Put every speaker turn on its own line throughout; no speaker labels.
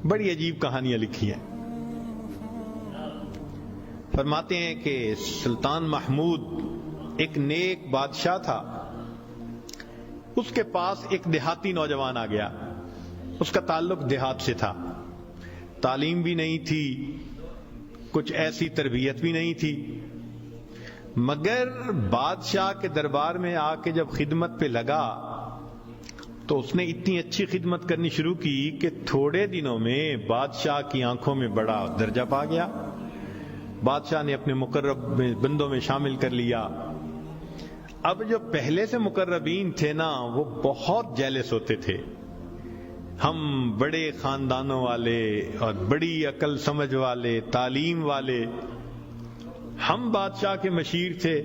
بڑی عجیب کہانیاں لکھی ہیں. فرماتے ہیں کہ سلطان محمود ایک نیک بادشاہ تھا. اس کے پاس ایک دیہاتی نوجوان آ گیا. اس کا تعلق دیہات سے تھا. تعلیم بھی نہیں تھی, کچھ ایسی تربیت بھی نہیں تھی, مگر بادشاہ کے دربار میں آ کے جب خدمت پہ لگا تو اس نے اتنی اچھی خدمت کرنی شروع کی کہ تھوڑے دنوں میں بادشاہ کی آنکھوں میں بڑا درجہ پا گیا. بادشاہ نے اپنے مقرب بندوں میں شامل کر لیا. اب جو پہلے سے مقربین تھے نا, وہ بہت جیلس ہوتے تھے. ہم بڑے خاندانوں والے اور بڑی عقل سمجھ والے, تعلیم والے, ہم بادشاہ کے مشیر تھے.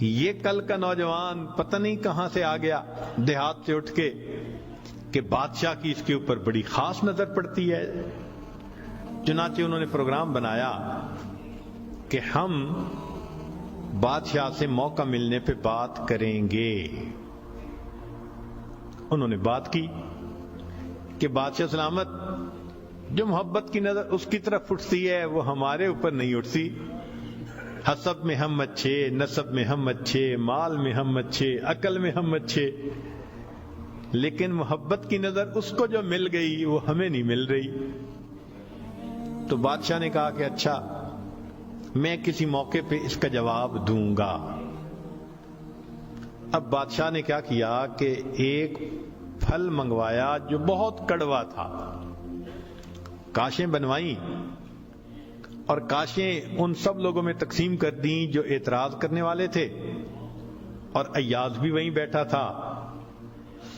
یہ کل کا نوجوان پتہ نہیں کہاں سے آ گیا دیہات سے اٹھ کے کہ بادشاہ کی اس کے اوپر بڑی خاص نظر پڑتی ہے. چنانچہ انہوں نے پروگرام بنایا کہ ہم بادشاہ سے موقع ملنے پہ بات کریں گے. انہوں نے بات کی کہ بادشاہ سلامت, جو محبت کی نظر اس کی طرف اٹھتی ہے وہ ہمارے اوپر نہیں اٹھتی. حسب میں ہم اچھے, نسب میں ہم اچھے, مال میں ہم اچھے, عقل میں ہم اچھے, لیکن محبت کی نظر اس کو جو مل گئی وہ ہمیں نہیں مل رہی. تو بادشاہ نے کہا کہ اچھا, میں کسی موقع پہ اس کا جواب دوں گا. اب بادشاہ نے کیا کیا کہ ایک پھل منگوایا جو بہت کڑوا تھا. کاشیں بنوائیں اور کاشیں ان سب لوگوں میں تقسیم کر دیں جو اعتراض کرنے والے تھے, اور ایاز بھی وہیں بیٹھا تھا.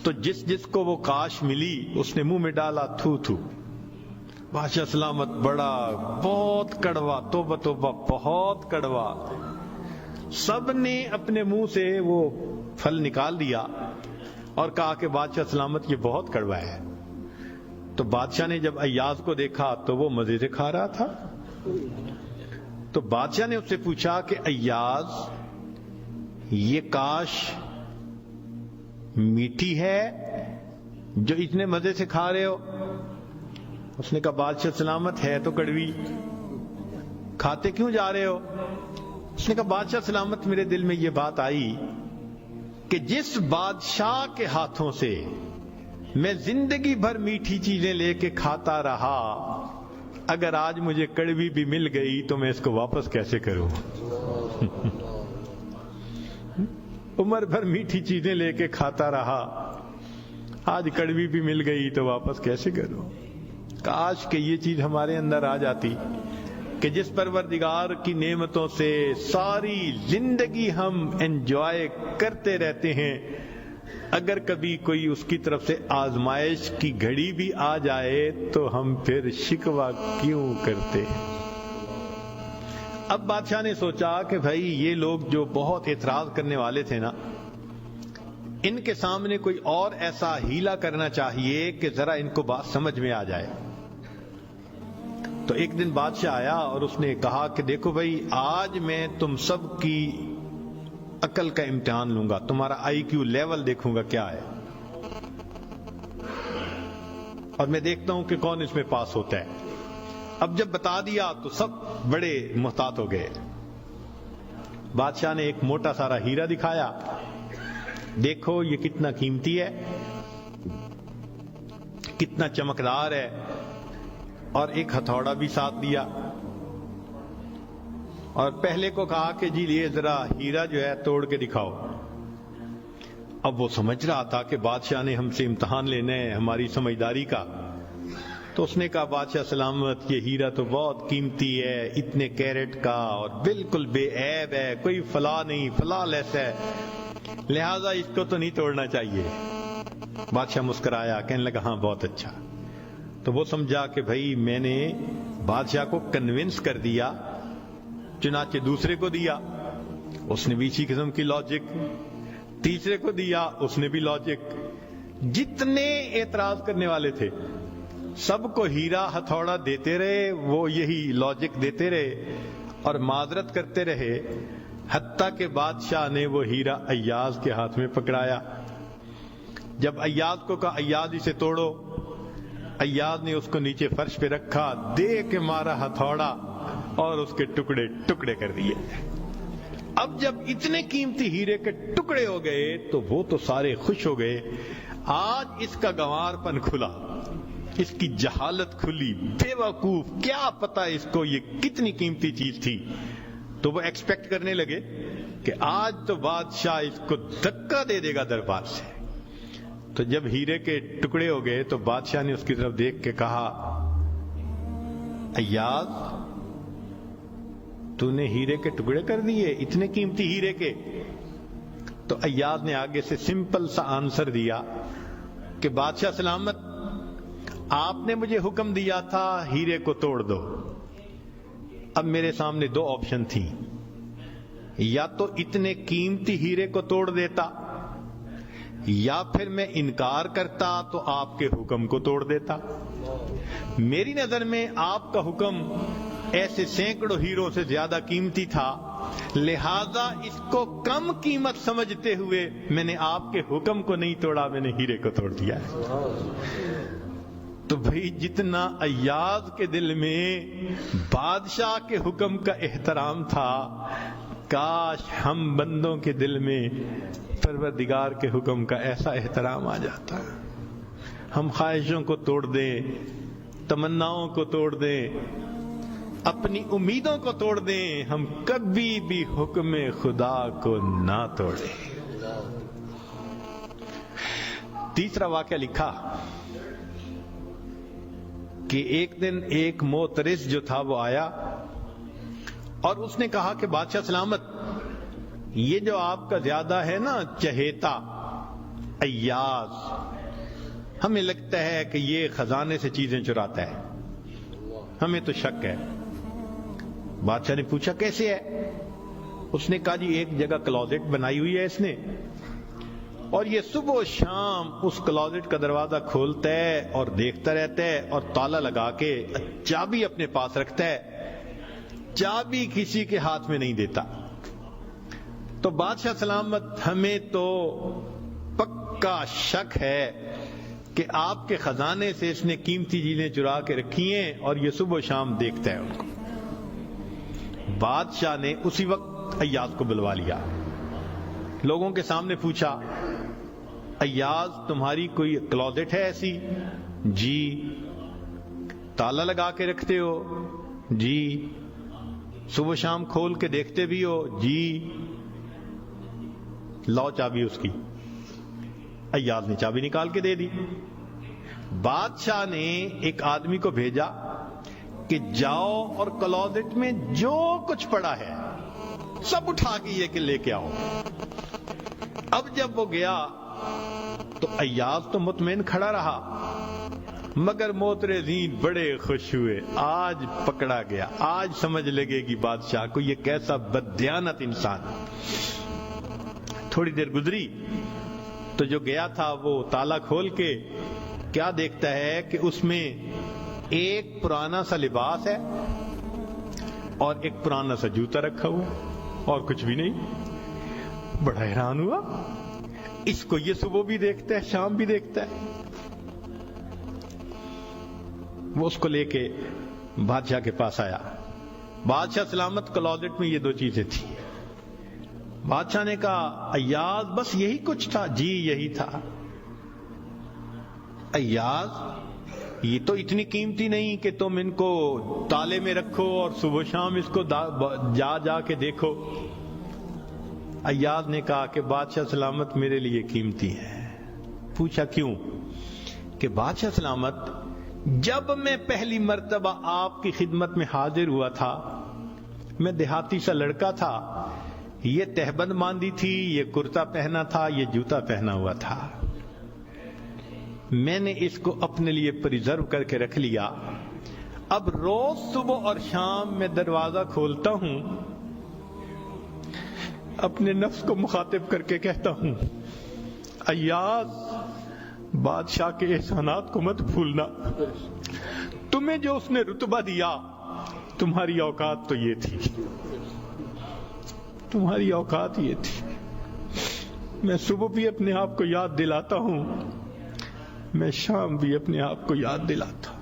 تو جس جس کو وہ کاش ملی اس نے منہ میں ڈالا, تھو تھو. بادشاہ سلامت بڑا بہت کڑوا, توبہ توبہ بہت کڑوا. سب نے اپنے منہ سے وہ پھل نکال دیا اور کہا کہ بادشاہ سلامت یہ بہت کڑوا ہے. تو بادشاہ نے جب ایاز کو دیکھا تو وہ مزے سے کھا رہا تھا. تو بادشاہ نے اس سے پوچھا کہ ایاز, یہ کاش میٹھی ہے جو اتنے مزے سے کھا رہے ہو؟ اس نے کہا بادشاہ سلامت ہے تو کڑوی, کھاتے کیوں جا رہے ہو؟ اس نے کہا بادشاہ سلامت میرے دل میں یہ بات آئی کہ جس بادشاہ کے ہاتھوں سے میں زندگی بھر میٹھی چیزیں لے کے کھاتا رہا, اگر آج مجھے کڑوی بھی مل گئی تو میں اس کو واپس کیسے کروں؟ عمر بھر میٹھی چیزیں لے کے کھاتا رہا, آج کڑوی بھی مل گئی تو واپس کیسے کروں؟ کاش کہ یہ چیز ہمارے اندر آ جاتی کہ جس پروردگار کی نعمتوں سے ساری زندگی ہم انجوائے کرتے رہتے ہیں, اگر کبھی کوئی اس کی طرف سے آزمائش کی گھڑی بھی آ جائے تو ہم پھر شکوہ کیوں کرتے ہیں؟ اب بادشاہ نے سوچا کہ بھائی یہ لوگ جو بہت اعتراض کرنے والے تھے نا, ان کے سامنے کوئی اور ایسا ہیلا کرنا چاہیے کہ ذرا ان کو بات سمجھ میں آ جائے. تو ایک دن بادشاہ آیا اور اس نے کہا کہ دیکھو بھائی, آج میں تم سب کی عقل کا امتحان لوں گا, تمہارا آئی کیو لیول دیکھوں گا کیا ہے, اور میں دیکھتا ہوں کہ کون اس میں پاس ہوتا ہے. اب جب بتا دیا تو سب بڑے محتاط ہو گئے. بادشاہ نے ایک موٹا سارا ہیرا دکھایا, دیکھو یہ کتنا قیمتی ہے, کتنا چمکدار ہے, اور ایک ہتھوڑا بھی ساتھ دیا, اور پہلے کو کہا کہ جی یہ ذرا ہیرا جو ہے توڑ کے دکھاؤ. اب وہ سمجھ رہا تھا کہ بادشاہ نے ہم سے امتحان لینا ہے ہماری سمجھداری کا. تو اس نے کہا بادشاہ سلامت یہ ہیرا تو بہت قیمتی ہے, اتنے کیرٹ کا, اور بالکل بے عیب ہے, کوئی فلاں نہیں, فلاں لیس ہے, لہذا اس کو تو نہیں توڑنا چاہیے. بادشاہ مسکرایا, کہنے لگا ہاں بہت اچھا. تو وہ سمجھا کہ بھائی میں نے بادشاہ کو کنونس کر دیا, چنانچہ دوسرے کو دیا, اس نے بھی اسی قسم کی لاجک, تیسرے کو دیا, اس نے بھی لاجک. جتنے اعتراض کرنے والے تھے سب کو ہیرا ہتھوڑا دیتے رہے, وہ یہی لاجک دیتے رہے اور معذرت کرتے رہے, حتیٰ کہ بادشاہ نے وہ ہیرا ایاز کے ہاتھ میں پکڑایا. جب ایاز کو کہا ایاز اسے توڑو, ایاز نے اس کو نیچے فرش پہ رکھا، دے کے مارا ہتھوڑا اور اس کے ٹکڑے ٹکڑے کر دیے۔ اب جب اتنے قیمتی ہیرے کے ٹکڑے ہو گئے تو وہ تو سارے خوش ہو گئے، آج اس کا گنوار پن کھلا، اس کی جہالت کھلی، بے وقوف، کیا پتا اس کو یہ کتنی قیمتی چیز تھی۔ تو وہ ایکسپیکٹ کرنے لگے کہ آج تو بادشاہ اس کو دھکا دے دے گا دربار سے۔ تو جب ہیرے کے ٹکڑے ہو گئے تو بادشاہ نے اس کی طرف دیکھ کے کہا، ایاز تو نے ہیرے کے ٹکڑے کر دیے، اتنے قیمتی ہیرے کے؟ تو ایاز نے آگے سے سمپل سا آنسر دیا کہ بادشاہ سلامت، آپ نے مجھے حکم دیا تھا ہیرے کو توڑ دو۔ اب میرے سامنے دو آپشن تھیں، یا تو اتنے قیمتی ہیرے کو توڑ دیتا، یا پھر میں انکار کرتا تو آپ کے حکم کو توڑ دیتا۔ میری نظر میں آپ کا حکم ایسے سینکڑوں ہیروں سے زیادہ قیمتی تھا، لہذا اس کو کم قیمت سمجھتے ہوئے میں نے آپ کے حکم کو نہیں توڑا، میں نے ہیرے کو توڑ دیا ہے۔ تو بھئی جتنا ایاز کے دل میں بادشاہ کے حکم کا احترام تھا، کاش ہم بندوں کے دل میں پروردگار کے حکم کا ایسا احترام آ جاتا۔ ہم خواہشوں کو توڑ دیں، تمناؤں کو توڑ دیں، اپنی امیدوں کو توڑ دیں، ہم کبھی بھی حکم خدا کو نہ توڑیں۔ تیسرا واقعہ لکھا کہ ایک دن ایک موترس جو تھا وہ آیا اور اس نے کہا کہ بادشاہ سلامت، یہ جو آپ کا زیادہ ہے نا چہیتا ایاز، ہمیں لگتا ہے کہ یہ خزانے سے چیزیں چراتا ہے، ہمیں تو شک ہے۔ بادشاہ نے پوچھا کیسے ہے؟ اس نے کہا جی ایک جگہ کلوزٹ بنائی ہوئی ہے اس نے، اور یہ صبح و شام اس کلوزٹ کا دروازہ کھولتا ہے اور دیکھتا رہتا ہے اور تالا لگا کے چابی اپنے پاس رکھتا ہے، چابی کسی کے ہاتھ میں نہیں دیتا۔ تو بادشاہ سلامت، ہمیں تو پکا شک ہے کہ آپ کے خزانے سے اس نے قیمتی چیزیں چرا کے رکھی ہیں اور یہ صبح و شام دیکھتا ہے ان کو۔ بادشاہ نے اسی وقت ایاز کو بلوا لیا، لوگوں کے سامنے پوچھا، ایاز تمہاری کوئی کلوزٹ ہے ایسی؟ جی۔ تالا لگا کے رکھتے ہو؟ جی۔ صبح شام کھول کے دیکھتے بھی ہو؟ جی۔ لاؤ چابی اس کی۔ ایاز نے چابی نکال کے دے دی۔ بادشاہ نے ایک آدمی کو بھیجا کہ جاؤ اور کلوزٹ میں جو کچھ پڑا ہے سب اٹھا کے یہ کہ لے کے آؤ۔ اب جب وہ گیا تو ایاز تو مطمئن کھڑا رہا، مگر موترزین بڑے خوش ہوئے، آج پکڑا گیا، آج سمجھ لگے گی بادشاہ کو یہ کیسا بددیانت انسان۔ تھوڑی دیر گزری تو جو گیا تھا وہ تالا کھول کے کیا دیکھتا ہے کہ اس میں ایک پرانا سا لباس ہے اور ایک پرانا سا جوتا رکھا ہوا اور کچھ بھی نہیں۔ بڑا حیران ہوا، اس کو یہ صبح بھی دیکھتا ہے شام بھی دیکھتا ہے۔ وہ اس کو لے کے بادشاہ کے پاس آیا۔ بادشاہ سلامت، کلوزٹ میں یہ دو چیزیں تھیں۔ بادشاہ نے کہا ایاز بس یہی کچھ تھا؟ جی یہی تھا۔ ایاز یہ تو اتنی قیمتی نہیں کہ تم ان کو تالے میں رکھو اور صبح شام اس کو جا جا کے دیکھو۔ ایاز نے کہا کہ بادشاہ سلامت میرے لیے قیمتی ہے۔ پوچھا کیوں؟ کہ بادشاہ سلامت، جب میں پہلی مرتبہ آپ کی خدمت میں حاضر ہوا تھا، میں دیہاتی سا لڑکا تھا، یہ تہبند باندھی تھی، یہ کرتا پہنا تھا، یہ جوتا پہنا ہوا تھا، میں نے اس کو اپنے لیے پریزرو کر کے رکھ لیا۔ اب روز صبح اور شام میں دروازہ کھولتا ہوں، اپنے نفس کو مخاطب کر کے کہتا ہوں ایاز بادشاہ کے احسانات کو مت بھولنا، تمہیں جو اس نے رتبہ دیا تمہاری اوقات تو یہ تھی، تمہاری اوقات یہ تھی۔ میں صبح بھی اپنے آپ کو یاد دلاتا ہوں میں شام بھی اپنے آپ کو یاد دلاتا.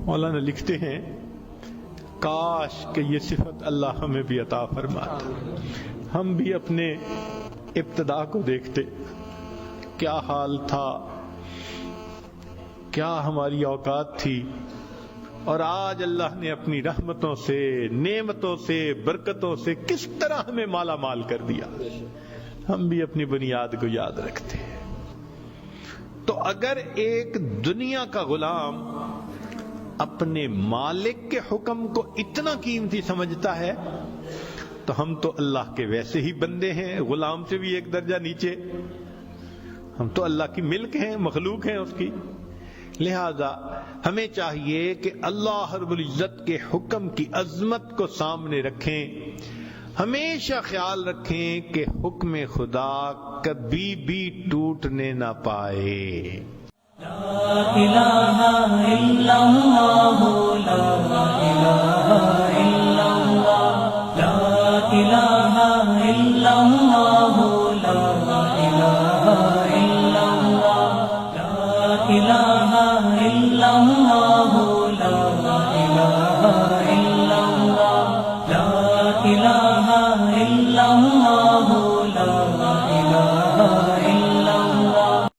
مولانا لکھتے ہیں کاش کہ یہ صفت اللہ ہمیں بھی عطا فرماتا. ہم بھی اپنے ابتدا کو دیکھتے، کیا حال تھا، کیا ہماری اوقات تھی، اور آج اللہ نے اپنی رحمتوں سے، نعمتوں سے، برکتوں سے کس طرح ہمیں مالا مال کر دیا. ہم بھی اپنی بنیاد کو یاد رکھتے ہیں. تو اگر ایک دنیا کا غلام اپنے مالک کے حکم کو اتنا قیمتی سمجھتا ہے تو ہم تو اللہ کے ویسے ہی بندے ہیں، غلام سے بھی ایک درجہ نیچے. ہم تو اللہ کی ملک ہیں، مخلوق ہیں اس کی. لہذا ہمیں چاہیے کہ اللہ رب العزت کے حکم کی عظمت کو سامنے رکھیں. ہمیشہ خیال رکھیں کہ حکم خدا کبھی بھی ٹوٹنے نہ پائے.
لا الہ الا اللہ، لا الہ